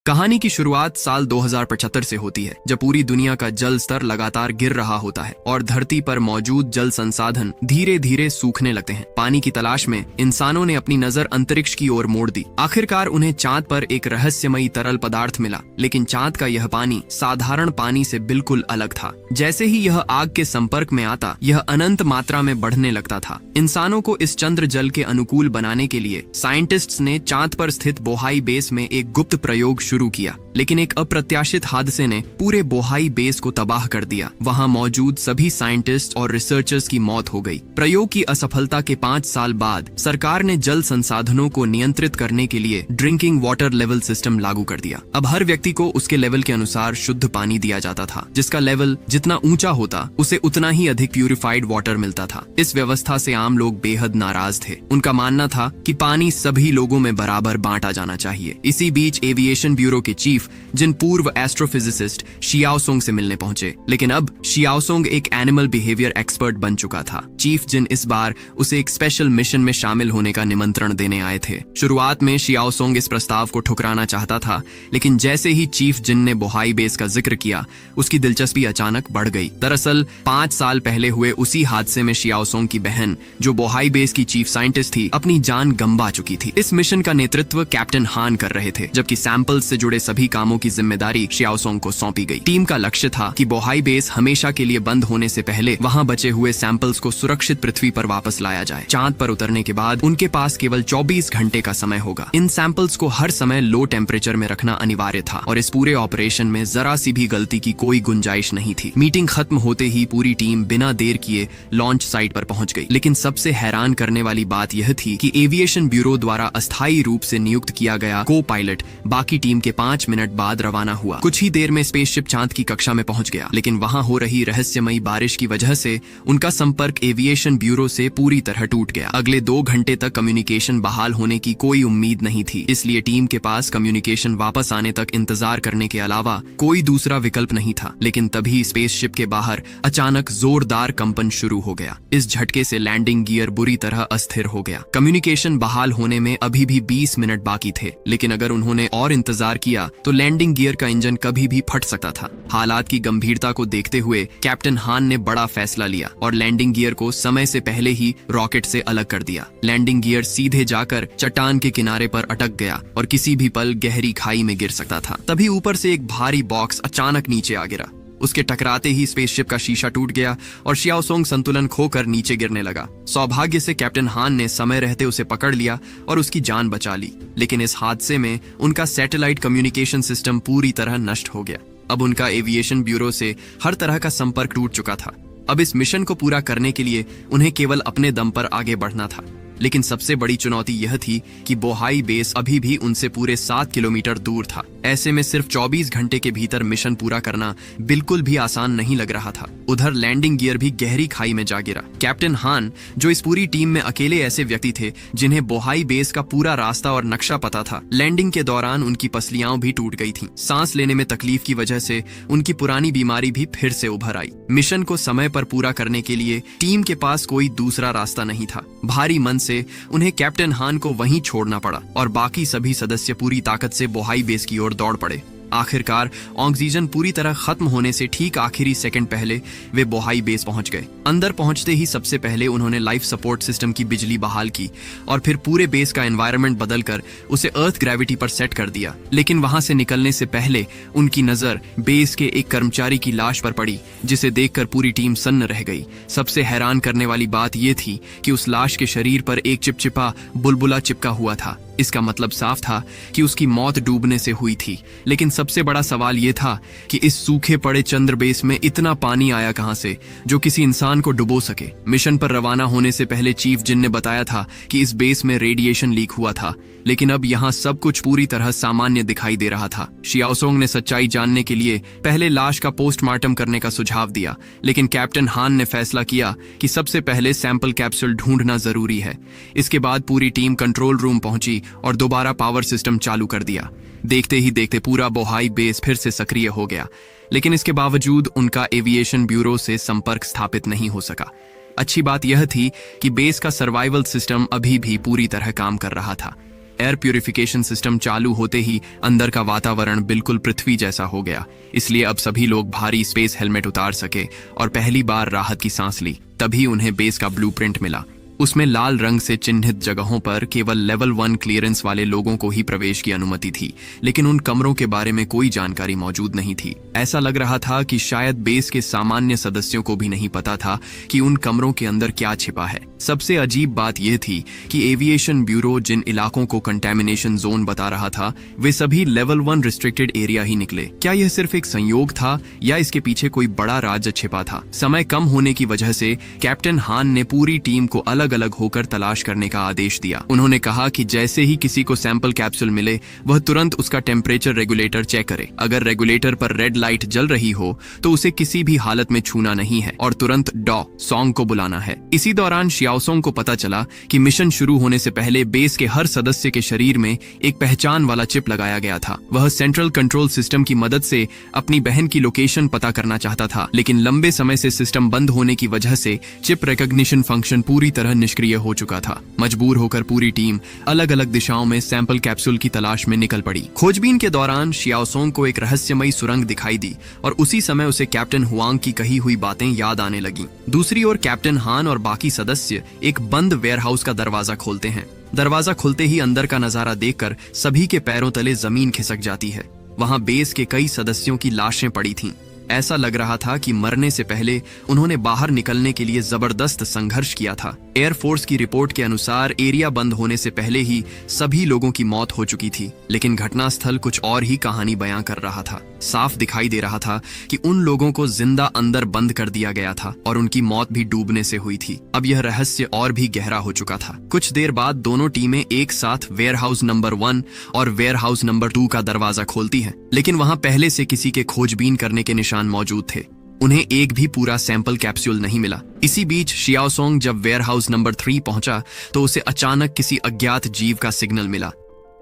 कहानी की शुरुआत साल 2075 से होती है, जब पूरी दुनिया का जल स्तर लगातार गिर रहा होता है और धरती पर मौजूद जल संसाधन धीरे धीरे सूखने लगते हैं। पानी की तलाश में इंसानों ने अपनी नजर अंतरिक्ष की ओर मोड़ दी। आखिरकार उन्हें चांद पर एक रहस्यमयी तरल पदार्थ मिला, लेकिन चांद का यह पानी साधारण पानी से बिल्कुल अलग था। जैसे ही यह आग के संपर्क में आता, यह अनंत मात्रा में बढ़ने लगता था। इंसानों को इस चंद्र जल के अनुकूल बनाने के लिए साइंटिस्ट्स ने चांद पर स्थित बोहाई बेस में एक गुप्त प्रयोग शुरू किया, लेकिन एक अप्रत्याशित हादसे ने पूरे बोहाई बेस को तबाह कर दिया। वहां मौजूद सभी साइंटिस्ट और रिसर्चर्स की मौत हो गई। प्रयोग की असफलता के 5 साल बाद सरकार ने जल संसाधनों को नियंत्रित करने के लिए ड्रिंकिंग वाटर लेवल सिस्टम लागू कर दिया। अब हर व्यक्ति को उसके लेवल के अनुसार शुद्ध पानी दिया जाता था, जिसका लेवल जितना ऊंचा होता उसे उतना ही अधिक प्यूरिफाइड वाटर मिलता था। इस व्यवस्था से आम लोग बेहद नाराज थे। उनका मानना था कि पानी सभी लोगों में बराबर बांटा जाना चाहिए। इसी बीच एविएशन ब्यूरो के चीफ जिन पूर्व एस्ट्रोफिजिसिस्ट शियाओसोंग से मिलने पहुंचे, लेकिन अब शियाओसोंग एक एनिमल बिहेवियर एक्सपर्ट बन चुका था। चीफ जिन इस बार उसे एक स्पेशल मिशन में शामिल होने का निमंत्रण देने आए थे। शुरुआत में शियाओसोंग इस प्रस्ताव को ठुकराना चाहता था, लेकिन जैसे ही चीफ जिन ने बोहाई बेस का जिक्र किया, उसकी दिलचस्पी अचानक बढ़ गई। दरअसल 5 साल पहले हुए उसी हादसे में शियाओसोंग की बहन, जो बोहाई बेस की चीफ साइंटिस्ट थी, अपनी जान गंवा चुकी थी। इस मिशन का नेतृत्व कैप्टन हान कर रहे थे, जबकि सैंपल्स से जुड़े सभी कामों की जिम्मेदारी शियाओसोंग को सौंपी गई। टीम का लक्ष्य था कि बोहाई बेस हमेशा के लिए बंद होने से पहले वहां बचे हुए सैंपल्स को सुरक्षित पृथ्वी पर वापस लाया जाए। चांद पर उतरने के बाद उनके पास केवल 24 घंटे का समय होगा। इन सैंपल्स को हर समय लो टेम्परेचर में रखना अनिवार्य था और इस पूरे ऑपरेशन में जरा सी भी गलती की कोई गुंजाइश नहीं थी। मीटिंग खत्म होते ही पूरी टीम बिना देर किए लॉन्च साइट पर पहुंच गई। लेकिन सबसे हैरान करने वाली बात यह थी कि एविएशन ब्यूरो द्वारा अस्थायी रूप से नियुक्त किया गया को पायलट बाकी टीम के 5 मिनट बाद रवाना हुआ। कुछ ही देर में स्पेसशिप चांद की कक्षा में पहुंच गया, लेकिन वहां हो रही रहस्यमयी बारिश की वजह से उनका संपर्क एविएशन ब्यूरो से पूरी तरह टूट गया। अगले 2 घंटे तक कम्युनिकेशन बहाल होने की कोई उम्मीद नहीं थी, इसलिए टीम के पास कम्युनिकेशन वापस आने तक इंतजार करने के अलावा कोई दूसरा विकल्प नहीं था। लेकिन तभी स्पेसशिप के बाहर अचानक जोरदार कंपन शुरू हो गया। इस झटके से लैंडिंग गियर बुरी तरह अस्थिर हो गया। कम्युनिकेशन बहाल होने में अभी भी 20 मिनट बाकी थे, लेकिन अगर उन्होंने और इंतजार किया तो लैंडिंग गियर का इंजन कभी भी फट सकता था। हालात की गंभीरता को देखते हुए कैप्टन हान ने बड़ा फैसला लिया और लैंडिंग गियर को समय से पहले ही रॉकेट से अलग कर दिया। लैंडिंग गियर सीधे जाकर चट्टान के किनारे पर अटक गया और किसी भी पल गहरी खाई में गिर सकता था। तभी ऊपर से एक भारी बॉक्स अचानक नीचे आ गिरा। उसके टकराते ही स्पेसशिप का शीशा टूट गया और शियाओसोंग संतुलन खोकर नीचे गिरने लगा। सौभाग्य से कैप्टन हान ने समय रहते उसे पकड़ लिया और उसकी जान बचा ली, लेकिन इस हादसे में उनका सैटेलाइट कम्युनिकेशन सिस्टम पूरी तरह नष्ट हो गया। अब उनका एविएशन ब्यूरो से हर तरह का संपर्क टूट चुका था। अब इस मिशन को पूरा करने के लिए उन्हें केवल अपने दम पर आगे बढ़ना था, लेकिन सबसे बड़ी चुनौती यह थी कि बोहाई बेस अभी भी उनसे पूरे 7 किलोमीटर दूर था। ऐसे में सिर्फ 24 घंटे के भीतर मिशन पूरा करना बिल्कुल भी आसान नहीं लग रहा था। उधर लैंडिंग गियर भी गहरी खाई में जा गिरा। कैप्टन हान, जो इस पूरी टीम में अकेले ऐसे व्यक्ति थे जिन्हें बोहाई बेस का पूरा रास्ता और नक्शा पता था, लैंडिंग के दौरान उनकी पसलियां भी टूट गई थीं। सांस लेने में तकलीफ की वजह से उनकी पुरानी बीमारी भी फिर से उभर आई। मिशन को समय पर पूरा करने के लिए टीम के पास कोई दूसरा रास्ता नहीं था। भारी मन से उन्हें कैप्टन हान को वहीं छोड़ना पड़ा और बाकी सभी सदस्य पूरी ताकत से बोहाई बेस की ओर दौड़ पड़े। आखिरकार ऑक्सीजन पूरी तरह खत्म होने से ठीक आखिरी सेकंड पहले वे बोहाई बेस पहुंच गए। अंदर पहुंचते ही सबसे पहले उन्होंने लाइफ सपोर्ट सिस्टम की बिजली बहाल की और फिर पूरे बेस का एनवायरनमेंट बदलकर उसे अर्थ ग्रेविटी पर सेट कर दिया। लेकिन वहां से निकलने से पहले उनकी नजर बेस के एक कर्मचारी की लाश पर पड़ी, जिसे देखकर पूरी टीम सन्न रह गई। सबसे हैरान करने वाली बात यह थी कि उस लाश के शरीर पर एक चिपचिपा बुलबुला चिपका हुआ था। इसका मतलब साफ था कि उसकी मौत डूबने से हुई थी। लेकिन सबसे बड़ा सवाल यह था कि इस सूखे पड़े चंद्र बेस में इतना पानी आया कहां से जो किसी इंसान को डुबो सके। मिशन पर रवाना होने से पहले चीफ जिन ने बताया था कि इस बेस में रेडिएशन लीक हुआ था, लेकिन अब यहाँ सब कुछ पूरी तरह सामान्य दिखाई दे रहा था। शियाओसोंग ने सच्चाई जानने के लिए पहले लाश का पोस्टमार्टम करने का सुझाव दिया, लेकिन कैप्टन हान ने फैसला किया कि सबसे पहले सैंपल कैप्सूल ढूंढना जरूरी है। इसके बाद पूरी टीम कंट्रोल रूम पहुंची और दोबारा पावर सिस्टम चालू कर दिया। देखते ही देखते पूरा बोहाई बेस फिर से सक्रिय हो गया, लेकिन इसके बावजूद उनका एविएशन ब्यूरो से संपर्क स्थापित नहीं हो सका। अच्छी बात यह थी कि बेस का सर्वाइवल सिस्टम अभी भी पूरी तरह काम कर रहा था। एयर प्यूरिफिकेशन सिस्टम चालू होते ही अंदर का वातावरण बिल्कुल पृथ्वी जैसा हो गया। इसलिए अब सभी लोग भारी स्पेस हेलमेट उतार सके और पहली बार राहत की सांस ली। तभी उन्हें बेस का ब्लूप्रिंट मिला। उसमें लाल रंग से चिन्हित जगहों पर केवल लेवल 1 क्लियरेंस वाले लोगों को ही प्रवेश की अनुमति थी, लेकिन उन कमरों के बारे में कोई जानकारी मौजूद नहीं थी। ऐसा लग रहा था कि शायद बेस के सामान्य सदस्यों को भी नहीं पता था कि उन कमरों के अंदर क्या छिपा है। सबसे अजीब बात यह थी कि एविएशन ब्यूरो जिन इलाकों को कंटेमिनेशन जोन बता रहा था, वे सभी लेवल 1 रिस्ट्रिक्टेड एरिया ही निकले। क्या यह सिर्फ एक संयोग था या इसके पीछे कोई बड़ा राज छिपा था? समय कम होने की वजह से कैप्टन हान ने पूरी टीम को अलग अलग होकर तलाश करने का आदेश दिया। उन्होंने कहा कि जैसे ही किसी को सैंपल कैप्सूल मिले, वह तुरंत उसका टेम्परेचर रेगुलेटर चेक करे। अगर रेगुलेटर पर रेड लाइट जल रही हो तो उसे किसी भी हालत में छूना नहीं है और तुरंत डॉ सॉन्ग को बुलाना है। इसी दौरान शियाओसोंग को पता चला कि मिशन शुरू होने से पहले बेस के हर सदस्य के शरीर में एक पहचान वाला चिप लगाया गया था। वह सेंट्रल कंट्रोल सिस्टम की मदद से अपनी बहन की लोकेशन पता करना चाहता था, लेकिन लंबे समय से सिस्टम बंद होने की वजह से चिप रिकॉग्निशन फंक्शन पूरी तरह निष्क्रिय हो चुका था। मजबूर होकर पूरी टीम अलग अलग दिशाओं में सैंपल कैप्सूल की तलाश में निकल पड़ी। खोजबीन के दौरान शियाओसोंग को एक रहस्यमयी सुरंग दिखाई दी और उसी समय उसे कैप्टन हुआंग की कही हुई बातें याद आने लगीं। दूसरी ओर कैप्टन हान और बाकी सदस्य एक बंद वेयरहाउस का दरवाजा खोलते हैं। दरवाजा खुलते ही अंदर का नजारा देखकर सभी के पैरों तले जमीन खिसक जाती है। वहां बेस के कई सदस्यों की लाशें पड़ी थीं। ऐसा लग रहा था कि मरने से पहले उन्होंने बाहर निकलने के लिए जबरदस्त संघर्ष किया था। एयरफोर्स की रिपोर्ट के अनुसार एरिया बंद होने से पहले ही सभी लोगों की मौत हो चुकी थी, लेकिन घटनास्थल कुछ और ही कहानी बयां कर रहा था। साफ दिखाई दे रहा था कि उन लोगों को जिंदा अंदर बंद कर दिया गया था और उनकी मौत भी डूबने से हुई थी। अब यह रहस्य और भी गहरा हो चुका था। कुछ देर बाद दोनों टीमें एक साथ वेयरहाउस नंबर 1 और वेयरहाउस नंबर 2 का दरवाजा खोलती हैं, लेकिन वहां पहले से किसी के खोजबीन करने के निशान मौजूद थे। उन्हें एक भी पूरा सैंपल कैप्सूल नहीं मिला। इसी बीच शियाओसोंग जब वेयरहाउस नंबर 3 पहुंचा तो उसे अचानक किसी अज्ञात जीव का सिग्नल मिला।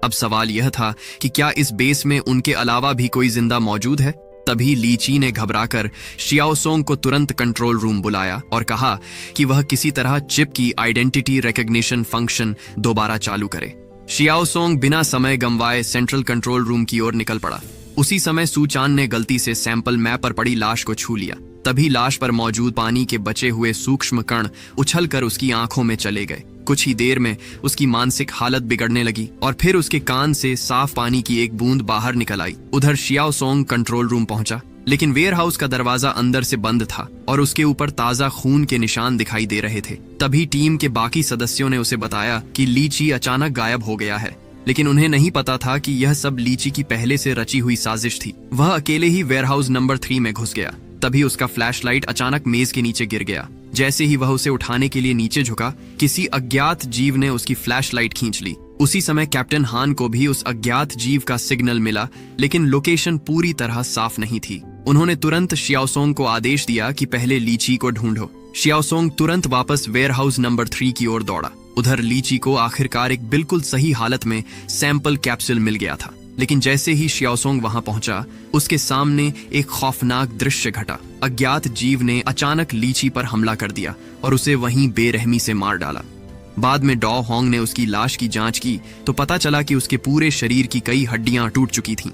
अब सवाल यह था कि क्या इस बेस में उनके अलावा भी कोई जिंदा मौजूद है? तभी लीची ने घबराकर शियाओसोंग को तुरंत कंट्रोल रूम बुलाया और कहा कि वह किसी तरह चिप की आइडेंटिटी रिकॉग्निशन फंक्शन दोबारा चालू करे। शियाओसोंग बिना समय गंवाए सेंट्रल कंट्रोल रूम की ओर निकल पड़ा। उसी समय सूचान ने गलती से सैंपल मैप पर पड़ी लाश को छू लिया। तभी लाश पर मौजूद पानी के बचे हुए सूक्ष्म कण उछलकर उसकी आंखों में चले गए। कुछ ही देर में उसकी मानसिक हालत बिगड़ने लगी और फिर उसके कान से साफ पानी की एक बूंद बाहर निकल आई। उधर शियाओसोंग कंट्रोल रूम पहुंचा, लेकिन वेयरहाउस का दरवाजा अंदर से बंद था और उसके ऊपर ताजा खून के निशान दिखाई दे रहे थे। तभी टीम के बाकी सदस्यों ने उसे बताया कि लीची अचानक गायब हो गया है, लेकिन उन्हें नहीं पता था कि यह सब लीची की पहले से रची हुई साजिश थी। वह अकेले ही वेयरहाउस नंबर 3 में घुस गया। तभी उसका फ्लैशलाइट अचानक मेज के नीचे गिर गया। जैसे ही वह उसे उठाने के लिए नीचे झुका, किसी अज्ञात जीव ने उसकी फ्लैशलाइट खींच ली। उसी समय कैप्टन हान को भी उस अज्ञात जीव का सिग्नल मिला, लेकिन लोकेशन पूरी तरह साफ नहीं थी। उन्होंने तुरंत शियाओसोंग को आदेश दिया कि पहले लीची को ढूंढो। शियाओसोंग तुरंत वापस वेयरहाउस नंबर 3 की ओर दौड़ा। उधर लीची को आखिरकार एक बिल्कुल सही हालत में सैंपल कैप्सूल मिल गया था, लेकिन जैसे ही शियाओसोंग वहां पहुंचा, उसके सामने एक खौफनाक दृश्य घटा। अज्ञात जीव ने अचानक लीची पर हमला कर दिया और उसे वहीं बेरहमी से मार डाला। बाद में डॉ होंग ने उसकी लाश की जांच की तो पता चला कि उसके पूरे शरीर की कई हड्डियां टूट चुकी थीं।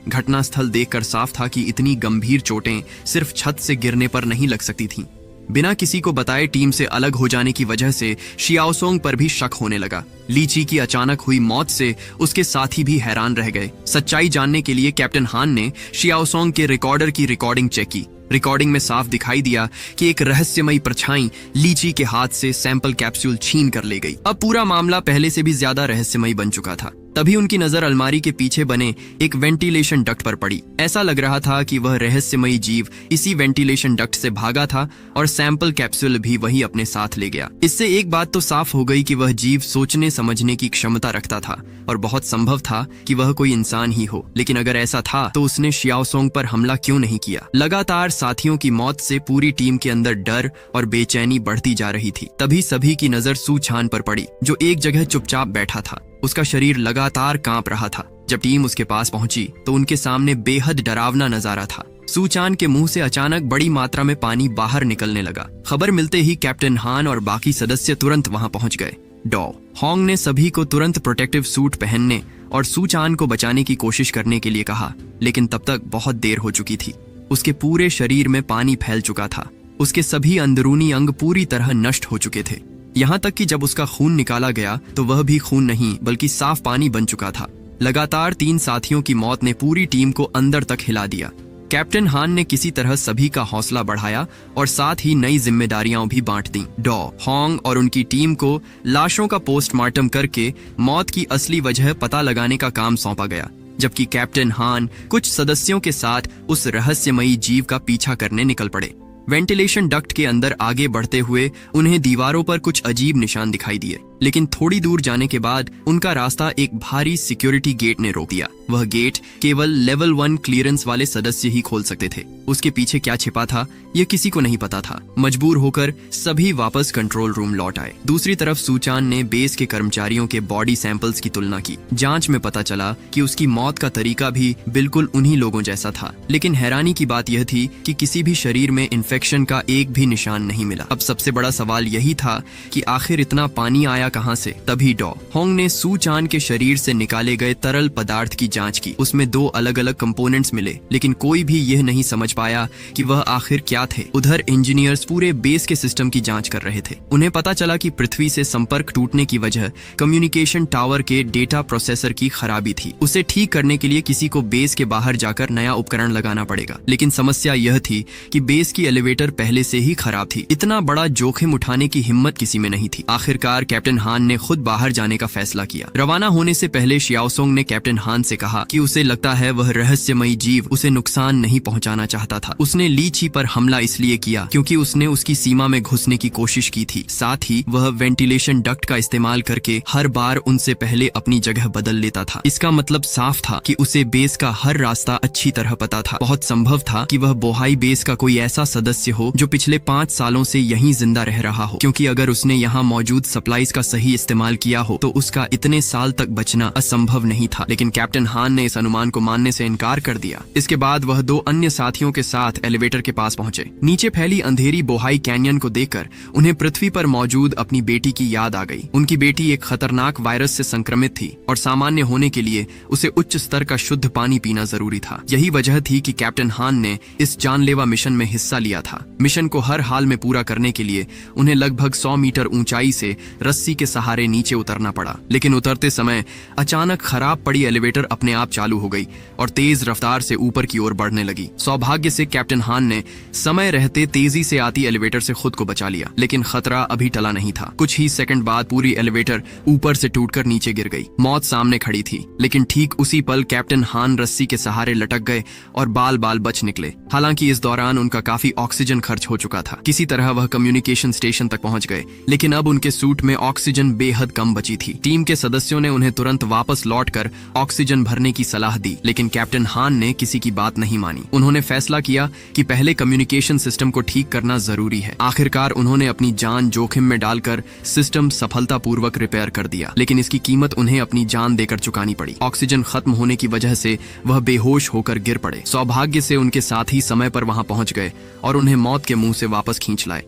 घटनास्थल देखकर साफ था कि इतनी गंभीर चोटें सिर्फ छत से गिरने पर नहीं लग सकती थीं। बिना किसी को बताए टीम से अलग हो जाने की वजह से शियाओसोंग पर भी शक होने लगा। लीची की अचानक हुई मौत से उसके साथी भी हैरान रह गए। सच्चाई जानने के लिए कैप्टन हान ने शियाओसोंग के रिकॉर्डर की रिकॉर्डिंग चेक की। रिकॉर्डिंग में साफ दिखाई दिया कि एक रहस्यमयी परछाई लीची के हाथ से सैंपल कैप्सूल छीन कर ले गई। अब पूरा मामला पहले से भी ज्यादा रहस्यमयी बन चुका था। तभी उनकी नजर अलमारी के पीछे बने एक वेंटिलेशन डक्ट पर पड़ी। ऐसा लग रहा था कि वह रहस्यमयी जीव इसी वेंटिलेशन डक्ट से भागा था और सैंपल कैप्सूल भी वही अपने साथ ले गया। इससे एक बात तो साफ हो गई कि वह जीव सोचने समझने की क्षमता रखता था और बहुत संभव था कि वह कोई इंसान ही हो। लेकिन अगर ऐसा था तो उसने शियाओसोंग पर हमला क्यों नहीं किया? लगातार साथियों की मौत से पूरी टीम के अंदर डर और बेचैनी बढ़ती जा रही थी। तभी सभी की नजर सूचान पर पड़ी, जो एक जगह चुपचाप बैठा था। उसका शरीर लगातार कांप रहा था। जब टीम उसके पास पहुंची तो उनके सामने बेहद डरावना नजारा था। सूचान के मुंह से अचानक बड़ी मात्रा में पानी बाहर निकलने लगा। खबर मिलते ही कैप्टन हान और बाकी सदस्य तुरंत वहां पहुंच गए। डॉ होंग ने सभी को तुरंत प्रोटेक्टिव सूट पहनने और सूचान को बचाने की कोशिश करने के लिए कहा, लेकिन तब तक बहुत देर हो चुकी थी। उसके पूरे शरीर में पानी फैल चुका था। उसके सभी अंदरूनी अंग पूरी तरह नष्ट हो चुके थे। यहाँ तक कि जब उसका खून निकाला गया तो वह भी खून नहीं बल्कि साफ पानी बन चुका था। लगातार 3 साथियों की मौत ने पूरी टीम को अंदर तक हिला दिया। कैप्टन हान ने किसी तरह सभी का हौसला बढ़ाया और साथ ही नई जिम्मेदारियां भी बांट दी। डॉ होंग और उनकी टीम को लाशों का पोस्टमार्टम करके मौत की असली वजह पता लगाने का काम सौंपा गया, जबकि कैप्टन हान कुछ सदस्यों के साथ उस रहस्यमयी जीव का पीछा करने निकल पड़े। वेंटिलेशन डक्ट के अंदर आगे बढ़ते हुए उन्हें दीवारों पर कुछ अजीब निशान दिखाई दिए, लेकिन थोड़ी दूर जाने के बाद उनका रास्ता एक भारी सिक्योरिटी गेट ने रोक दिया। वह गेट केवल लेवल 1 क्लियरेंस वाले सदस्य ही खोल सकते थे। उसके पीछे क्या छिपा था यह किसी को नहीं पता था। मजबूर होकर सभी वापस कंट्रोल रूम लौट आए। दूसरी तरफ सूचान ने बेस के कर्मचारियों के बॉडी सैंपल्स की तुलना की। जांच में पता चला कि उसकी मौत का तरीका भी बिल्कुल उन्हीं लोगों जैसा था, लेकिन हैरानी की बात यह थी कि किसी भी शरीर में इन्फेक्शन का एक भी निशान नहीं मिला। अब सबसे बड़ा सवाल यही था कि आखिर इतना पानी आया कहां से। तभी डॉ होंग ने सूचान के शरीर से निकाले गए तरल पदार्थ की जांच की। उसमें 2 अलग अलग कंपोनेंट्स मिले, लेकिन कोई भी यह नहीं समझ पाया कि वह आखिर क्या थे। उधर इंजीनियर्स पूरे बेस के सिस्टम की जांच कर रहे थे। उन्हें पता चला कि पृथ्वी से संपर्क टूटने की वजह कम्युनिकेशन टावर के डेटा प्रोसेसर की खराबी थी। उसे ठीक करने के लिए किसी को बेस के बाहर जाकर नया उपकरण लगाना पड़ेगा, लेकिन समस्या यह थी कि बेस की एलिवेटर पहले से ही खराब थी। इतना बड़ा जोखिम उठाने की हिम्मत किसी में नहीं थी। आखिरकार कैप्टन हान ने खुद बाहर जाने का फैसला किया। रवाना होने से पहले शियाओसोंग ने कैप्टन हान से कहा कि उसे लगता है वह रहस्यमयी जीव उसे नुकसान नहीं पहुंचाना चाहता था। उसने ली ची पर हमला इसलिए किया क्योंकि उसने उसकी सीमा में घुसने की कोशिश की थी। साथ ही वह वेंटिलेशन डक्ट का इस्तेमाल करके हर बार उनसे पहले अपनी जगह बदल लेता था। इसका मतलब साफ था कि उसे बेस का हर रास्ता अच्छी तरह पता था। बहुत संभव था कि वह बोहाई बेस का कोई ऐसा सदस्य हो जो पिछले 5 सालों से यहीं जिंदा रह रहा हो, क्योंकि अगर उसने यहाँ मौजूद सप्लाईज का सही इस्तेमाल किया हो तो उसका इतने साल तक बचना असंभव नहीं था। लेकिन कैप्टन हान ने इस अनुमान को मानने से इनकार कर दिया। इसके बाद वह 2 अन्य साथियों के साथ एलिवेटर के पास पहुंचे। नीचे फैली अंधेरी बोहाई कैनियन को देखकर उन्हें पृथ्वी पर मौजूद अपनी बेटी की याद आ गई। उनकी बेटी एक खतरनाक वायरस से संक्रमित थी और सामान्य होने के लिए उसे उच्च स्तर का शुद्ध पानी पीना जरूरी था। यही वजह थी कि कैप्टन हान ने इस जानलेवा मिशन में हिस्सा लिया था। मिशन को हर हाल में पूरा करने के लिए उन्हें लगभग 100 मीटर ऊंचाई से रस्सी के सहारे नीचे उतरना पड़ा, लेकिन उतरते समय अचानक खराब पड़ी एलिवेटर अपने आप चालू हो गई और तेज रफ्तार से ऊपर की ओर बढ़ने लगी। सौभाग्य से कैप्टन हान ने समय रहते तेजी से आती एलिवेटर से खुद को बचा लिया, लेकिन खतरा अभी टला नहीं था। कुछ ही सेकंड बाद पूरी एलिवेटर ऊपर से टूटकर नीचे गिर गई। मौत सामने खड़ी थी, लेकिन ठीक उसी पल कैप्टन हान रस्सी के सहारे लटक गए और बाल बाल बच निकले। हालांकि इस दौरान उनका काफी ऑक्सीजन खर्च हो चुका था। किसी तरह वह कम्युनिकेशन स्टेशन तक पहुंच गए, लेकिन अब उनके सूट में ऑक्सीजन बेहद कम बची थी। टीम के सदस्यों ने उन्हें तुरंत वापस लौटकर ऑक्सीजन भरने की सलाह दी, लेकिन कैप्टन हान ने किसी की बात नहीं मानी। उन्होंने फैसला किया कि पहले कम्युनिकेशन सिस्टम को ठीक करना जरूरी है। आखिरकार उन्होंने अपनी जान जोखिम में डालकर सिस्टम सफलतापूर्वक रिपेयर कर दिया, लेकिन इसकी कीमत उन्हें अपनी जान देकर चुकानी पड़ी। ऑक्सीजन खत्म होने की वजह से वह बेहोश होकर गिर पड़े। सौभाग्य से उनके साथी समय पर वहां पहुंच गए और उन्हें मौत के मुंह से वापस खींच लाए,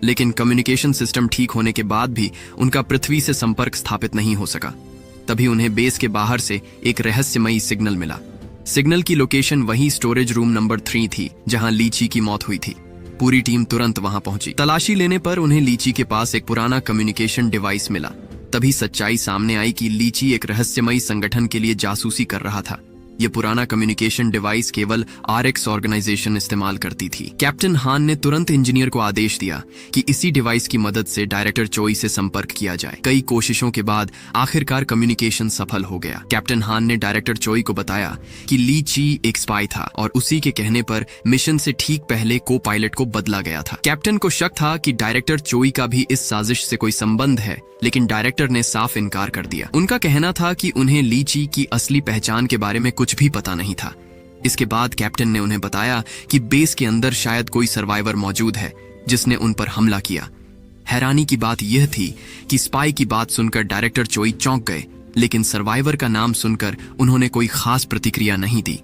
लेकिन कम्युनिकेशन सिस्टम ठीक होने के बाद भी उनका पृथ्वी से संपर्क स्थापित नहीं हो सका। तभी उन्हें बेस के बाहर से एक रहस्यमयी सिग्नल मिला। सिग्नल की लोकेशन वही स्टोरेज रूम नंबर 3 थी जहां लीची की मौत हुई थी। पूरी टीम तुरंत वहां पहुंची। तलाशी लेने पर उन्हें लीची के पास एक पुराना कम्युनिकेशन डिवाइस मिला। तभी सच्चाई सामने आई कि लीची एक रहस्यमयी संगठन के लिए जासूसी कर रहा था। ये पुराना कम्युनिकेशन डिवाइस केवल RX ऑर्गेनाइजेशन इस्तेमाल करती थी। कैप्टन हान ने तुरंत इंजीनियर को आदेश दिया कि इसी डिवाइस की मदद से डायरेक्टर चोई से संपर्क किया जाए। कई कोशिशों के बाद आखिरकार कम्युनिकेशन सफल हो गया। कैप्टन हान ने डायरेक्टर चोई को बताया कि ली ची एक स्पाई था और उसी के कहने पर मिशन से ठीक पहले को पायलट को बदला गया था। कैप्टन को शक था कि डायरेक्टर चोई का भी इस साजिश से कोई संबंध है, लेकिन डायरेक्टर ने साफ इनकार कर दिया। उनका कहना था कि उन्हें ली ची की असली पहचान के बारे में कुछ भी पता नहीं था। इसके बाद कैप्टन ने उन्हें बताया कि बेस के अंदर शायद कोई सर्वाइवर मौजूद है जिसने उन पर हमला किया। हैरानी की बात यह थी कि स्पाई की बात सुनकर डायरेक्टर चोई चौंक गए, लेकिन सर्वाइवर का नाम सुनकर उन्होंने कोई खास प्रतिक्रिया नहीं दी।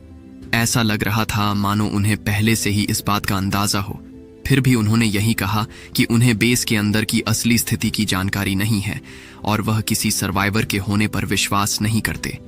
ऐसा लग रहा था मानो उन्हें पहले से ही इस बात का अंदाजा हो। फिर भी उन्होंने यही कहा कि उन्हें बेस के अंदर की असली स्थिति की जानकारी नहीं है और वह किसी सर्वाइवर के होने पर विश्वास नहीं करते।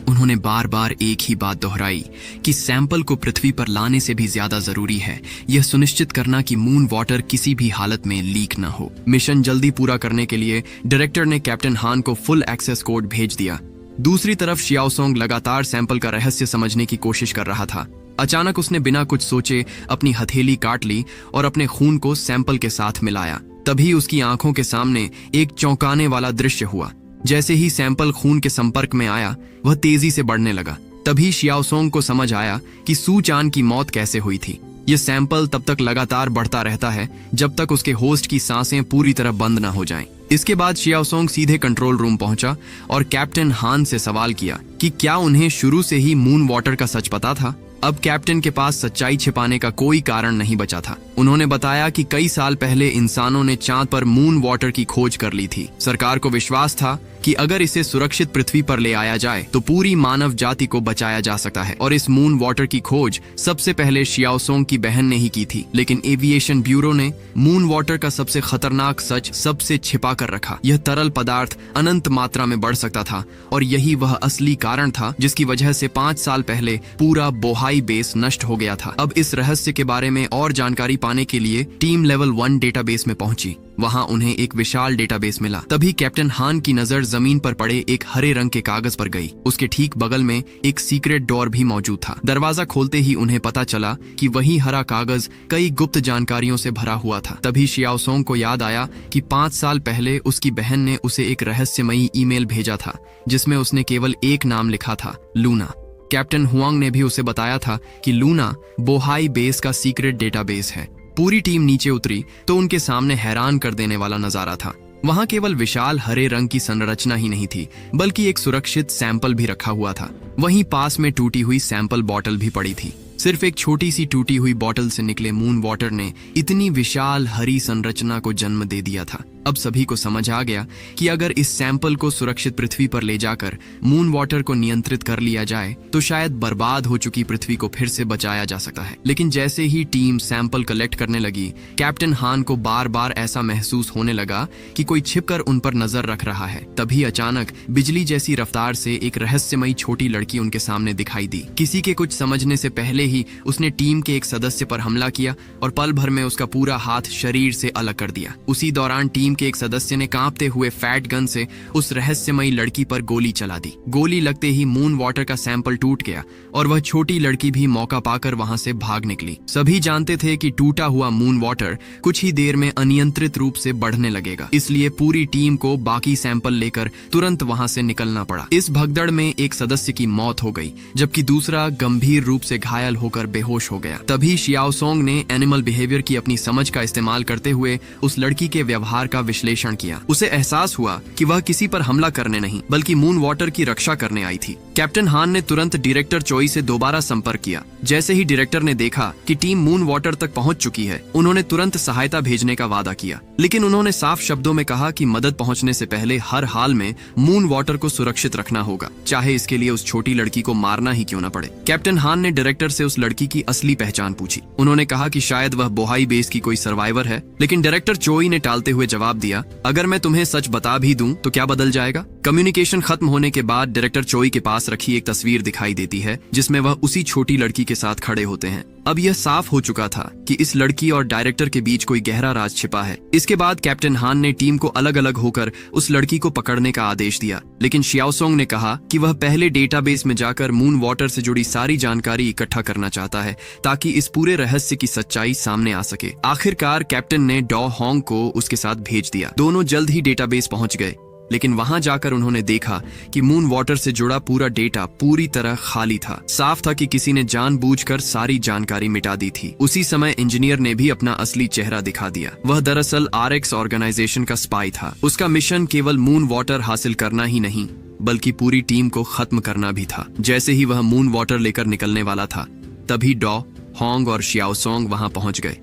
उन्होंने बार बार एक ही बात दोहराई कि सैंपल को पृथ्वी पर लाने से भी ज्यादा जरूरी है यह सुनिश्चित करना कि मून वाटर किसी भी हालत में लीक न हो। मिशन जल्दी पूरा करने के लिए डायरेक्टर ने कैप्टन हान को फुल एक्सेस कोड भेज दिया। दूसरी तरफ शियाओसोंग लगातार सैंपल का रहस्य समझने की कोशिश कर रहा था। अचानक उसने बिना कुछ सोचे अपनी हथेली काट ली और अपने खून को सैंपल के साथ मिलाया। तभी उसकी आंखों के सामने एक चौंकाने वाला दृश्य हुआ। जैसे ही सैंपल खून के संपर्क में आया वह तेजी से बढ़ने लगा। तभी शियाओसोंग को समझ आया कि सू चान की मौत कैसे हुई थी। यह सैंपल तब तक लगातार बढ़ता रहता है जब तक उसके होस्ट की सांसें पूरी तरह बंद न हो जाएं। इसके बाद शियाओसोंग सीधे कंट्रोल रूम पहुंचा और कैप्टन हान से सवाल किया कि क्या उन्हें शुरू से ही मून वाटर का सच पता था। अब कैप्टन के पास सच्चाई छिपाने का कोई कारण नहीं बचा था। उन्होंने बताया कि कई साल पहले इंसानों ने चांद पर मून वाटर की खोज कर ली थी। सरकार को विश्वास था कि अगर इसे सुरक्षित पृथ्वी पर ले आया जाए तो पूरी मानव जाति को बचाया जा सकता है और इस मून वाटर की खोज सबसे पहले शियाओसोंग की बहन ने ही की थी। लेकिन एविएशन ब्यूरो ने मून वाटर का सबसे खतरनाक सच सबसे छिपा कर रखा। यह तरल पदार्थ अनंत मात्रा में बढ़ सकता था और यही वह असली कारण था जिसकी वजह से 5 साल पहले पूरा बोहाई बेस नष्ट हो गया था। अब इस रहस्य के बारे में और जानकारी पाने के लिए टीम लेवल 1 डेटाबेस में पहुंची। वहां उन्हें एक विशाल डेटाबेस मिला। तभी कैप्टन हान की नजर जमीन पर पड़े एक हरे रंग के कागज पर गई। उसके ठीक बगल में एक सीक्रेट डोर भी मौजूद था। दरवाजा खोलते ही उन्हें पता चला कि वही हरा कागज कई गुप्त जानकारियों से भरा हुआ था। तभी शियाओसोंग को याद आया कि 5 साल पहले उसकी बहन ने उसे एक रहस्यमयी ईमेल भेजा था जिसमें उसने केवल एक नाम लिखा था, लूना। कैप्टन हुआंग ने भी उसे बताया था कि लूना बोहाई बेस का सीक्रेट डेटाबेस है। पूरी टीम नीचे उतरी तो उनके सामने हैरान कर देने वाला नजारा था। वहां केवल विशाल हरे रंग की संरचना ही नहीं थी बल्कि एक सुरक्षित सैंपल भी रखा हुआ था। वहीं पास में टूटी हुई सैंपल बॉटल भी पड़ी थी। सिर्फ एक छोटी सी टूटी हुई बॉटल से निकले मून वाटर ने इतनी विशाल हरी संरचना को जन्म दे दिया था। अब सभी को समझ आ गया कि अगर इस सैंपल को सुरक्षित पृथ्वी पर ले जाकर मून वाटर को नियंत्रित कर लिया जाए तो शायद बर्बाद हो चुकी पृथ्वी को फिर से बचाया जा सकता है। लेकिन जैसे ही टीम सैंपल कलेक्ट करने लगी, कैप्टन हान को बार बार ऐसा महसूस होने लगा कि कोई छिपकर उन पर नजर रख रहा है। तभी अचानक बिजली जैसी रफ्तार से एक रहस्यमयी छोटी लड़की उनके सामने दिखाई दी। किसी के कुछ समझने से पहले ही उसने टीम के एक सदस्य पर हमला किया और पल भर में उसका पूरा हाथ शरीर से अलग कर दिया। उसी दौरान टीम के एक सदस्य ने कांपते हुए फैट गन से उस रहस्यमयी लड़की पर गोली चला दी। गोली लगते ही मून वाटर का सैंपल टूट गया और वह छोटी लड़की भी मौका पाकर वहां से भाग निकली। सभी जानते थे कि टूटा हुआ मून वाटर कुछ ही देर में अनियंत्रित रूप से बढ़ने लगेगा, इसलिए पूरी टीम को बाकी सैंपल लेकर तुरंत वहां से निकलना पड़ा। इस भगदड़ में एक सदस्य की मौत हो गई जबकि दूसरा गंभीर रूप से घायल होकर बेहोश हो गया। तभी शियाओसोंग ने एनिमल बिहेवियर की अपनी समझ का इस्तेमाल करते हुए उस लड़की के व्यवहार का विश्लेषण किया। उसे एहसास हुआ कि वह किसी पर हमला करने नहीं बल्कि मून वाटर की रक्षा करने आई थी। कैप्टन हान ने तुरंत डायरेक्टर चोई से दोबारा संपर्क किया। जैसे ही डायरेक्टर ने देखा कि टीम मून वाटर तक पहुंच चुकी है, उन्होंने तुरंत सहायता भेजने का वादा किया। लेकिन उन्होंने साफ शब्दों में कहा कि मदद पहुंचने से पहले हर हाल में मून वाटर को सुरक्षित रखना होगा, चाहे इसके लिए उस छोटी लड़की को मारना ही क्यों न पड़े। कैप्टन हान ने डायरेक्टर से उस लड़की की असली पहचान पूछी। उन्होंने कहा कि शायद वह बोहाई बेस की कोई सर्वाइवर है, लेकिन डायरेक्टर चोई ने टालते हुए जवाब दिया, अगर मैं तुम्हें सच बता भी दूं तो क्या बदल जाएगा। कम्युनिकेशन खत्म होने के बाद डायरेक्टर चोई के पास रखी एक तस्वीर दिखाई देती है जिसमें वह उसी छोटी लड़की के साथ खड़े होते हैं। अब यह साफ हो चुका था कि इस लड़की और डायरेक्टर के बीच कोई गहरा राज छिपा है। इसके बाद कैप्टन हान ने टीम को अलग अलग होकर उस लड़की को पकड़ने का आदेश दिया, लेकिन शियाओसोंग ने कहा कि वह पहले डेटाबेस में जाकर मून वाटर से जुड़ी सारी जानकारी इकट्ठा करना चाहता है ताकि इस पूरे रहस्य की सच्चाई सामने आ सके। आखिरकार कैप्टन ने डॉ होंग को उसके साथ भेज दिया। दोनों जल्द ही डेटाबेस पहुंच गए, लेकिन वहां जाकर उन्होंने देखा कि मून वाटर से जुड़ा पूरा डेटा पूरी तरह खाली था। साफ था कि किसी ने जानबूझकर सारी जानकारी मिटा दी थी। उसी समय इंजीनियर ने भी अपना असली चेहरा दिखा दिया। वह दरअसल आरएक्स ऑर्गेनाइजेशन का स्पाई था। उसका मिशन केवल मून वाटर हासिल करना ही नहीं बल्कि पूरी टीम को खत्म करना भी था। जैसे ही वह मून वाटर लेकर निकलने वाला था, तभी डॉ होंग और शियाओसोंग वहां पहुंच गए।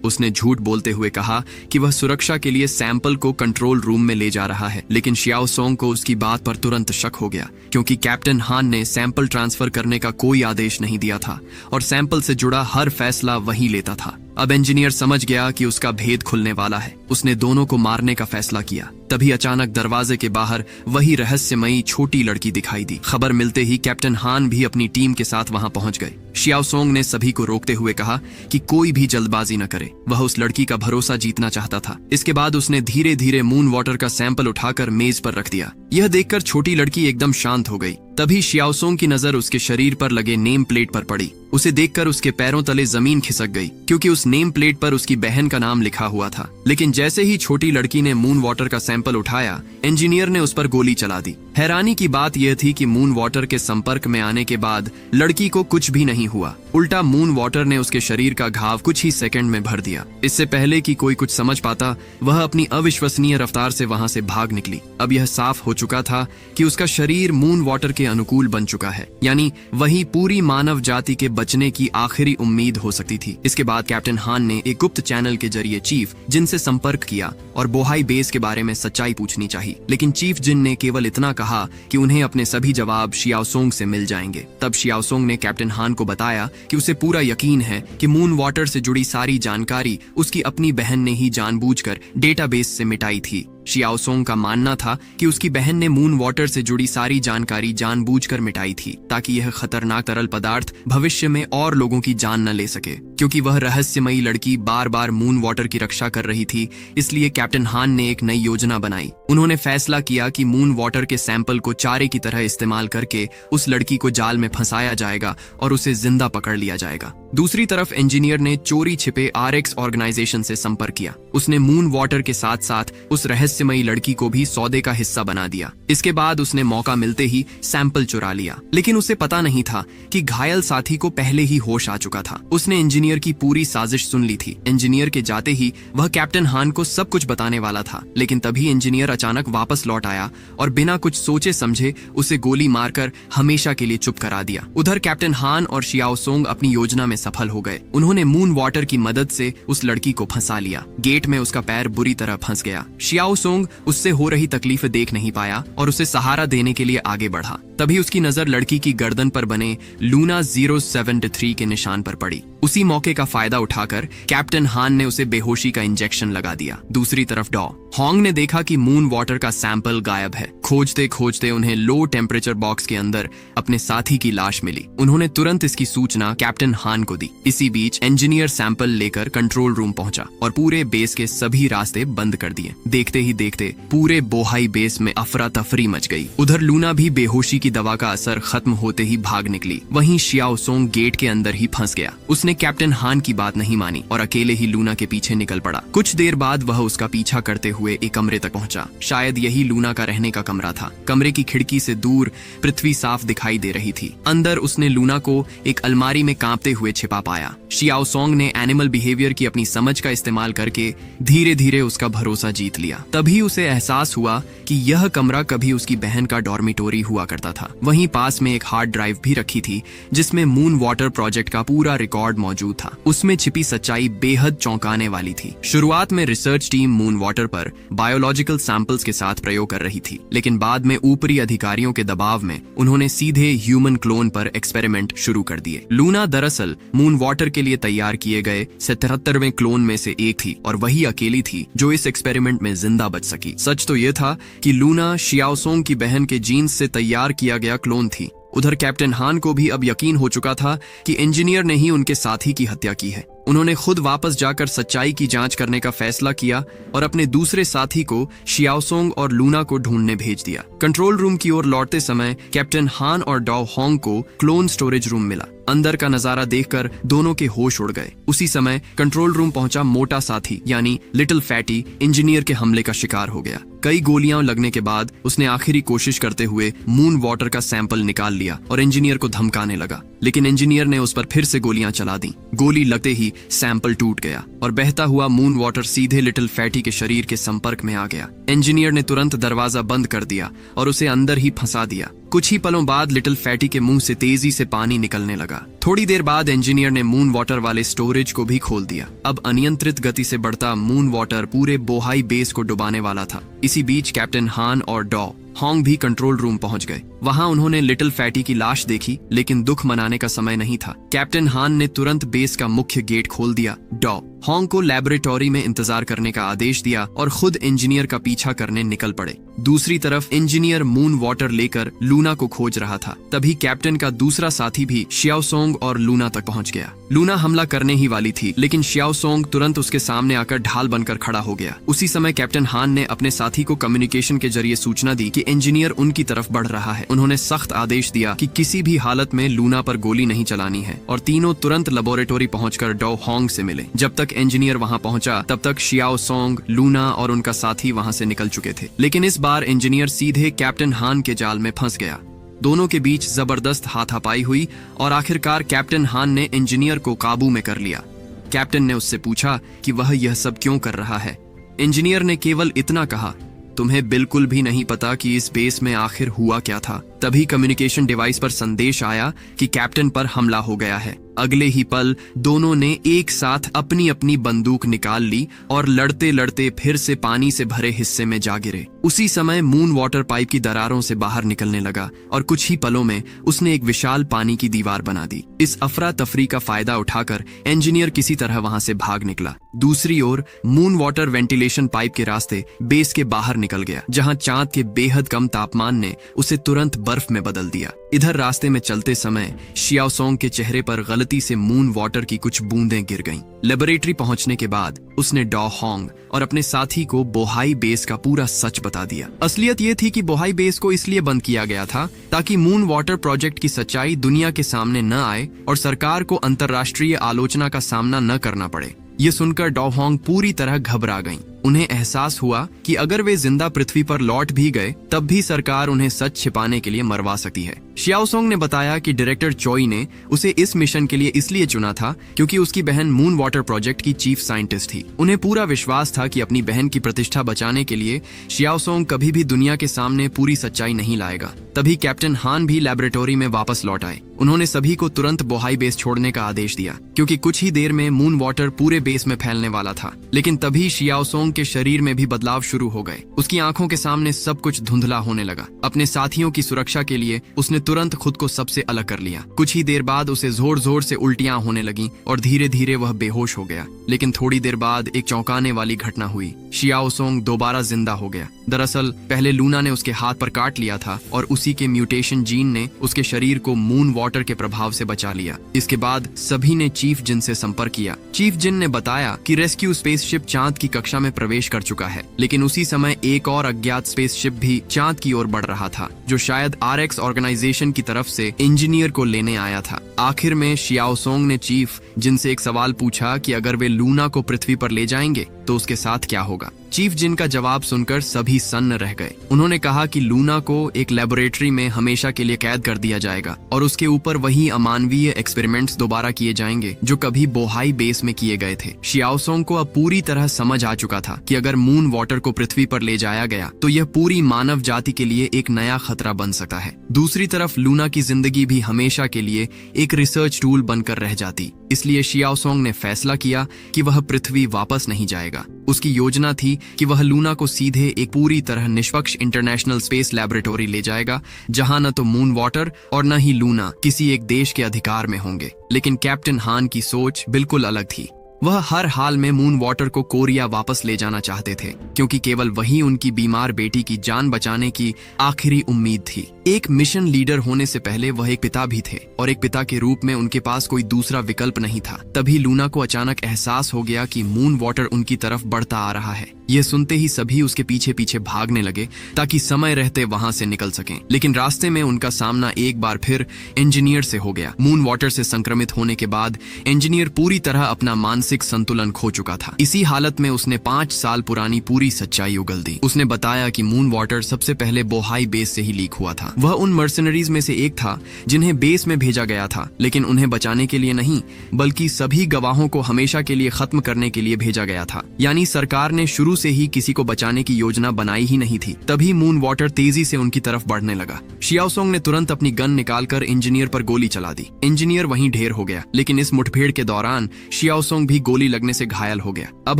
उसने झूठ बोलते हुए कहा कि वह सुरक्षा के लिए सैंपल को कंट्रोल रूम में ले जा रहा है, लेकिन शियाओसोंग को उसकी बात पर तुरंत शक हो गया क्योंकि कैप्टन हान ने सैंपल ट्रांसफर करने का कोई आदेश नहीं दिया था और सैंपल से जुड़ा हर फैसला वही लेता था। अब इंजीनियर समझ गया कि उसका भेद खुलने वाला है। उसने दोनों को मारने का फैसला किया। तभी अचानक दरवाजे के बाहर वही रहस्यमयी छोटी लड़की दिखाई दी। खबर मिलते ही कैप्टन हान भी अपनी टीम के साथ वहां पहुंच गए। शियाओसोंग ने सभी को रोकते हुए कहा कि कोई भी जल्दबाजी न करे। वह उस लड़की का भरोसा जीतना चाहता था। इसके बाद उसने धीरे धीरे मून वाटर का सैंपल उठाकर मेज पर रख दिया। यह देखकर छोटी लड़की एकदम शांत हो गई। तभी शियाओसोंग की नजर उसके शरीर पर लगे नेम प्लेट पर पड़ी। उसे देखकर उसके पैरों तले जमीन खिसक गई, क्योंकि उस नेम प्लेट पर उसकी बहन का नाम लिखा हुआ था। लेकिन जैसे ही छोटी लड़की ने मून वाटर का सैंपल उठाया, इंजीनियर ने उस पर गोली चला दी। हैरानी की बात यह थी कि मून वाटर के संपर्क में आने के बाद लड़की को कुछ भी नहीं हुआ। उल्टा मून वाटर ने उसके शरीर का घाव कुछ ही सेकंड में भर दिया। इससे पहले कि कोई कुछ समझ पाता, वह अपनी अविश्वसनीय रफ्तार से वहां से भाग निकली। अब यह साफ हो चुका था कि उसका शरीर मून वाटर के अनुकूल बन चुका है, यानी वही पूरी मानव जाति के बचने की आखिरी उम्मीद हो सकती थी। इसके बाद कैप्टन हान ने एक गुप्त चैनल के जरिए चीफ जिन से संपर्क किया और बोहाई बेस के बारे में सच्चाई पूछनी चाहिए। लेकिन चीफ जिन ने केवल इतना कहा कि उन्हें अपने सभी जवाब शियाओसोंग से मिल जाएंगे। तब शियाओसोंग ने कैप्टन हान को बताया कि उसे पूरा यकीन है कि मून वाटर से जुड़ी सारी जानकारी उसकी अपनी बहन ने ही जानबूझकर डेटाबेस से मिटाई थी। शियाओसोंग का मानना था कि उसकी बहन ने मून वाटर से जुड़ी सारी जानकारी जानबूझकर मिटाई थी, ताकि यह खतरनाक तरल पदार्थ भविष्य में और लोगों की जान न ले सके। क्योंकि वह रहस्यमयी लड़की बार बार मून वाटर की रक्षा कर रही थी, इसलिए कैप्टन हान ने एक नई योजना बनाई। उन्होंने फैसला किया कि मून वाटर के सैंपल को चारे की तरह इस्तेमाल करके उस लड़की को जाल में फंसाया जाएगा और उसे जिंदा पकड़ लिया जाएगा। दूसरी तरफ इंजीनियर ने चोरी छिपे RX ऑर्गेनाइजेशन से संपर्क किया। उसने मून वाटर के साथ साथ उस रहस्यमयी लड़की को भी सौदे का हिस्सा बना दिया। इसके बाद उसने मौका मिलते ही सैंपल चुरा लिया। लेकिन उसे पता नहीं था कि घायल साथी को पहले ही होश आ चुका था। उसने इंजीनियर की पूरी साजिश सुन ली थी। इंजीनियर के जाते ही वह कैप्टन हान को सब कुछ बताने वाला था, लेकिन तभी इंजीनियर अचानक वापस लौट आया और बिना कुछ सोचे समझे उसे गोली मारकर हमेशा के लिए चुप करा दिया। उधर कैप्टन हान और शियाओसोंग अपनी योजना में सफल हो गए। उन्होंने मून वाटर की मदद से उस लड़की को फंसा लिया। गेट में उसका पैर बुरी तरह फंस गया। शियाओसोंग उससे हो रही तकलीफें देख नहीं पाया और उसे सहारा देने के लिए आगे बढ़ा। तभी उसकी नजर लड़की की गर्दन पर बने लूना 073 के निशान पर पड़ी। उसी मौके का फायदा उठाकर कैप्टन हान ने उसे बेहोशी का इंजेक्शन लगा दिया। दूसरी तरफ डॉ होंग ने देखा कि मून वाटर का सैंपल गायब है। खोजते खोजते उन्हें लो टेम्परेचर बॉक्स के अंदर अपने साथी की लाश मिली। उन्होंने तुरंत इसकी सूचना कैप्टन हान को दी। इसी बीच इंजीनियर सैंपल लेकर कंट्रोल रूम पहुंचा और पूरे बेस के सभी रास्ते बंद कर दिए। देखते ही देखते पूरे बोहाई बेस में अफरा तफरी मच गई। उधर लूना भी बेहोशी की दवा का असर खत्म होते ही भाग निकली। वहीं शियाओसोंग गेट के अंदर ही फंस गया। उसने कैप्टन हान की बात नहीं मानी और अकेले ही लूना के पीछे निकल पड़ा। कुछ देर बाद वह उसका पीछा करते हुए एक कमरे तक पहुंचा। शायद यही लूना का रहने का कमरा था। कमरे की खिड़की से दूर पृथ्वी साफ दिखाई दे रही थी। अंदर उसने लूना को एक अलमारी में कांपते हुए छिपा पाया। शियाओसोंग ने एनिमल बिहेवियर की अपनी समझ का इस्तेमाल करके धीरे धीरे उसका भरोसा जीत लिया। तभी उसे एहसास हुआ कि यह कमरा कभी उसकी बहन का डॉर्मिटोरी हुआ करता था। वहीं पास में एक हार्ड ड्राइव भी रखी थी, जिसमें मून वाटर प्रोजेक्ट का पूरा रिकॉर्ड मौजूद था। उसमें छिपी सच्चाई बेहद चौंकाने वाली थी। शुरुआत में रिसर्च टीम मून वाटर पर बायोलॉजिकल सैंपल्स के साथ प्रयोग कर रही थी, लेकिन बाद में ऊपरी अधिकारियों के दबाव में उन्होंने सीधे ह्यूमन क्लोन पर एक्सपेरिमेंट शुरू कर दिए। लूना दरअसल मून वाटर के लिए तैयार किए गए 77वें क्लोन में से एक थी और वही अकेली थी जो इस एक्सपेरिमेंट में जिंदा बच सकी। सच तो यह था कि लूना शियाओसोंग की बहन के जीन्स से तैयार किया गया क्लोन थी। उधर कैप्टन हान को भी अब यकीन हो चुका था कि इंजीनियर ने ही उनके साथी की हत्या की है। उन्होंने खुद वापस जाकर सच्चाई की जांच करने का फैसला किया और अपने दूसरे साथी को शियाओसोंग और लूना को ढूंढने भेज दिया। कंट्रोल रूम की ओर लौटते समय कैप्टन हान और डॉ होंग को क्लोन स्टोरेज रूम मिला। अंदर का नजारा देखकर दोनों के होश उड़ गए। उसी समय कंट्रोल रूम पहुंचा मोटा साथी यानी लिटिल फैटी इंजीनियर के हमले का शिकार हो गया। कई गोलियां लगने के बाद उसने आखिरी कोशिश करते हुए मून वाटर का सैंपल निकाल लिया और इंजीनियर को धमकाने लगा, लेकिन इंजीनियर ने उस पर फिर से गोलियां चला दी। गोली लगते ही सैंपल टूट गया और बहता हुआ मून वाटर सीधे लिटिल फैटी के शरीर के संपर्क में आ गया। इंजीनियर ने तुरंत दरवाजा बंद कर दिया और उसे अंदर ही फंसा दिया। कुछ ही पलों बाद लिटिल फैटी के मुंह से तेजी से पानी निकलने लगा। थोड़ी देर बाद इंजीनियर ने मून वाटर वाले स्टोरेज को भी खोल दिया। अब अनियंत्रित गति से बढ़ता मून वाटर पूरे बोहाई बेस को डुबाने वाला था। इसी बीच कैप्टन हान और डॉ हॉन्ग भी कंट्रोल रूम पहुंच गए। वहां उन्होंने लिटिल फैटी की लाश देखी, लेकिन दुख मनाने का समय नहीं था। कैप्टन हान ने तुरंत बेस का मुख्य गेट खोल दिया, डॉ हॉन्ग को लैबोरेटरी में इंतजार करने का आदेश दिया और खुद इंजीनियर का पीछा करने निकल पड़े। दूसरी तरफ इंजीनियर मून वाटर लेकर लूना को खोज रहा था। तभी कैप्टन का दूसरा साथी भी शियाओसोंग और लूना तक पहुंच गया। लूना हमला करने ही वाली थी, लेकिन शियाओसोंग तुरंत उसके सामने आकर ढाल बनकर खड़ा हो गया। उसी समय कैप्टन हान ने अपने साथी को कम्युनिकेशन के जरिए सूचना दी कि इंजीनियर उनकी तरफ बढ़ रहा है। उन्होंने सख्त आदेश दिया कि किसी भी हालत में लूना पर गोली नहीं चलानी है और तीनों तुरंत लेबोरेटरी पहुंचकर डॉ हॉन्ग से मिले। जब तक इंजीनियर वहां पहुंचा तब तक शियाओसोंग, लूना और उनका साथी वहां से निकल चुके थे। लेकिन इस बार इंजीनियर सीधे कैप्टन हान के जाल में फंस गया। दोनों के बीच जबरदस्त हाथापाई हुई और आखिरकार कैप्टन हान ने इंजीनियर को काबू में कर लिया। कैप्टन ने उससे पूछा कि वह यह सब क्यों कर रहा है। इंजीनियर ने केवल इतना कहा, तुम्हें बिल्कुल भी नहीं पता कि इस बेस में आखिर हुआ क्या था। तभी कम्युनिकेशन डिवाइस पर संदेश आया कि कैप्टन पर हमला हो गया है। अगले ही पल दोनों ने एक साथ अपनी अपनी बंदूक निकाल ली और लड़ते लड़ते फिर से पानी से भरे हिस्से में जा गिरे। उसी समय मून वाटर पाइप की दरारों से बाहर निकलने लगा और कुछ ही पलों में उसने एक विशाल पानी की दीवार बना दी। इस अफरा तफरी का फायदा उठाकर इंजीनियर किसी तरह वहां से भाग निकला। दूसरी ओर मून वाटर वेंटिलेशन पाइप के रास्ते बेस के बाहर निकल गया, जहां चांद के बेहद कम तापमान ने उसे तुरंत बर्फ में बदल दिया। इधर रास्ते में चलते समय शियाओसोंग के चेहरे पर गलती से मून वाटर की कुछ बूंदें गिर गईं। लेबोरेटरी पहुंचने के बाद उसने डॉ हॉन्ग और अपने साथी को बोहाई बेस का पूरा सच बता दिया। असलियत ये थी कि बोहाई बेस को इसलिए बंद किया गया था ताकि मून वाटर प्रोजेक्ट की सच्चाई दुनिया के सामने न आए और सरकार को अंतर्राष्ट्रीय आलोचना का सामना न करना पड़े। ये सुनकर डॉ हॉन्ग पूरी तरह घबरा गईं। उन्हें एहसास हुआ कि अगर वे जिंदा पृथ्वी पर लौट भी गए तब भी सरकार उन्हें सच छिपाने के लिए मरवा सकती है। शियाओसोंग ने बताया कि डायरेक्टर चोई ने उसे इस मिशन के लिए इसलिए चुना था क्योंकि उसकी बहन मून वाटर प्रोजेक्ट की चीफ साइंटिस्ट थी। उन्हें पूरा विश्वास था कि अपनी बहन की प्रतिष्ठा बचाने के लिए शियाओसोंग कभी भी दुनिया के सामने पूरी सच्चाई नहीं लाएगा। तभी कैप्टन हान भी लैबोरेटरी में वापस लौट आए। उन्होंने सभी को तुरंत बोहाई बेस छोड़ने का आदेश दिया क्योंकि कुछ ही देर में मून वाटर पूरे बेस में फैलने वाला था। लेकिन तभी शियाओसोंग के शरीर में भी बदलाव शुरू हो गए। उसकी आंखों के सामने सब कुछ धुंधला होने लगा। अपने साथियों की सुरक्षा के लिए उसने तुरंत खुद को सबसे अलग कर लिया। कुछ ही देर बाद उसे जोर जोर से उल्टियां होने लगीं और धीरे धीरे वह बेहोश हो गया। लेकिन थोड़ी देर बाद एक चौंकाने वाली घटना हुई। शियाओसोंग दोबारा जिंदा हो गया। दरअसल पहले लूना ने उसके हाथ पर काट लिया था और उसी के म्यूटेशन जीन ने उसके शरीर को मून वाटर के प्रभाव से बचा लिया। इसके बाद सभी ने चीफ जिन से संपर्क किया। चीफ जिन ने बताया कि रेस्क्यू स्पेसशिप चांद की कक्षा में प्रवेश कर चुका है। लेकिन उसी समय एक और अज्ञात स्पेसशिप भी चांद की ओर बढ़ रहा था, जो शायद RX ऑर्गेनाइजेशन की तरफ से इंजीनियर को लेने आया था। आखिर में शियाओसोंग ने चीफ जिन से एक सवाल पूछा कि अगर वे लूना को पृथ्वी पर ले जाएंगे तो उसके साथ क्या होगा। चीफ जिन का जवाब सुनकर सभी सन्न रह गए। उन्होंने कहा कि लूना को एक लेबोरेटरी में हमेशा के लिए कैद कर दिया जाएगा और उसके ऊपर वही अमानवीय एक्सपेरिमेंट्स दोबारा किए जाएंगे जो कभी बोहाई बेस में किए गए थे। शियाओसोंग को अब पूरी तरह समझ आ चुका था कि अगर मून वाटर को पृथ्वी पर ले जाया गया तो यह पूरी मानव जाति के लिए एक नया खतरा बन सकता है। दूसरी तरफ लूना की जिंदगी भी हमेशा के लिए एक रिसर्च टूल बनकर रह जाती। इसलिए शियाओसोंग ने फैसला किया कि वह पृथ्वी वापस नहीं जाएगा। उसकी योजना थी कि वह लूना को सीधे एक पूरी तरह निष्पक्ष इंटरनेशनल स्पेस लैबोरेटरी ले जाएगा, जहां न तो मून वाटर और न ही लूना किसी एक देश के अधिकार में होंगे। लेकिन कैप्टन हान की सोच बिल्कुल अलग थी। वह हर हाल में मून वाटर को कोरिया वापस ले जाना चाहते थे क्योंकि केवल वही उनकी बीमार बेटी की जान बचाने की आखिरी उम्मीद थी। एक मिशन लीडर होने से पहले वह एक पिता भी थे और एक पिता के रूप में उनके पास कोई दूसरा विकल्प नहीं था। तभी लूना को अचानक एहसास हो गया कि मून वाटर उनकी तरफ बढ़ता आ रहा है। यह सुनते ही सभी उसके पीछे पीछे भागने लगे ताकि समय रहते वहां से निकल सकें। लेकिन रास्ते में उनका सामना एक बार फिर इंजीनियर से हो गया। मून वाटर से संक्रमित होने के बाद इंजीनियर पूरी तरह अपना मानसिक मानसिक संतुलन खो चुका था। इसी हालत में उसने 5 साल पुरानी पूरी सच्चाई उगल दी। उसने बताया कि मून वाटर सबसे पहले बोहाई बेस से ही लीक हुआ था। वह उन मर्सनरीज में से एक था जिन्हें बेस में भेजा गया था, लेकिन उन्हें बचाने के लिए नहीं, बल्कि सभी गवाहों को हमेशा के लिए खत्म करने के लिए भेजा गया था। यानी सरकार ने शुरू से ही किसी को बचाने की योजना बनाई ही नहीं थी। तभी मून वाटर तेजी से उनकी तरफ बढ़ने लगा। शियाओसोंग ने तुरंत अपनी गन निकालकर इंजीनियर पर गोली चला दी। इंजीनियर वहीं ढेर हो गया, लेकिन इस मुठभेड़ के दौरान शियाओसोंग भी गोली लगने से घायल हो गया। अब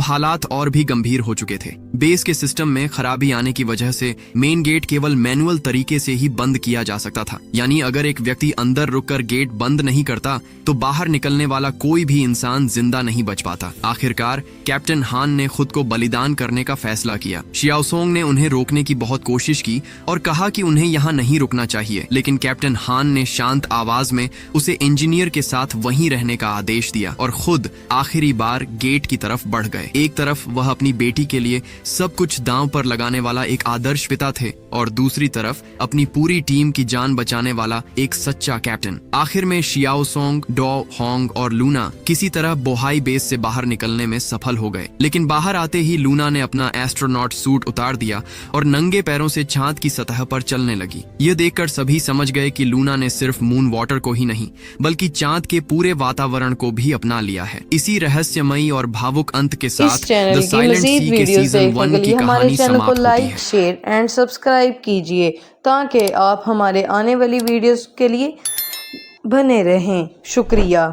हालात और भी गंभीर हो चुके थे। बेस के सिस्टम में खराबी आने की वजह से मेन गेट केवल मैनुअल तरीके से ही बंद किया जा सकता था। यानी अगर एक व्यक्ति अंदर रुककर गेट बंद नहीं करता तो बाहर निकलने वाला कोई भी इंसान जिंदा नहीं बच पाता। आखिरकार कैप्टन हान ने खुद को बलिदान करने का फैसला किया। शियाओसोंग ने उन्हें रोकने की बहुत कोशिश की और कहा कि उन्हें यहाँ नहीं रुकना चाहिए, लेकिन कैप्टन हान ने शांत आवाज में उसे इंजीनियर के साथ वहीं रहने का आदेश दिया और खुद आखिरी बार गेट की तरफ बढ़ गए। एक तरफ वह अपनी बेटी के लिए सब कुछ दांव पर लगाने वाला एक आदर्श पिता थे और दूसरी तरफ अपनी पूरी टीम की जान बचाने वाला एक सच्चा कैप्टन। आखिर में शियाओसोंग, डो, होंग और लूना किसी तरह बोहाई बेस से बाहर निकलने में सफल हो गए। लेकिन बाहर आते ही लूना ने अपना एस्ट्रोनॉट सूट उतार दिया और नंगे पैरों से चांद की सतह पर चलने लगी। यह देखकर सभी समझ गए कि लूना ने सिर्फ मून वाटर को ही नहीं, बल्कि चांद के पूरे वातावरण को भी अपना लिया है। इसी रहस्यमयी और भावुक अंत के साथ द साइलेंट सी के सीजन 1 की कहानी समाप्त होती है। लाइक, शेयर एंड सब्सक्राइब कीजिए ताकि आप हमारे आने वाली वीडियोस के लिए बने रहें। शुक्रिया।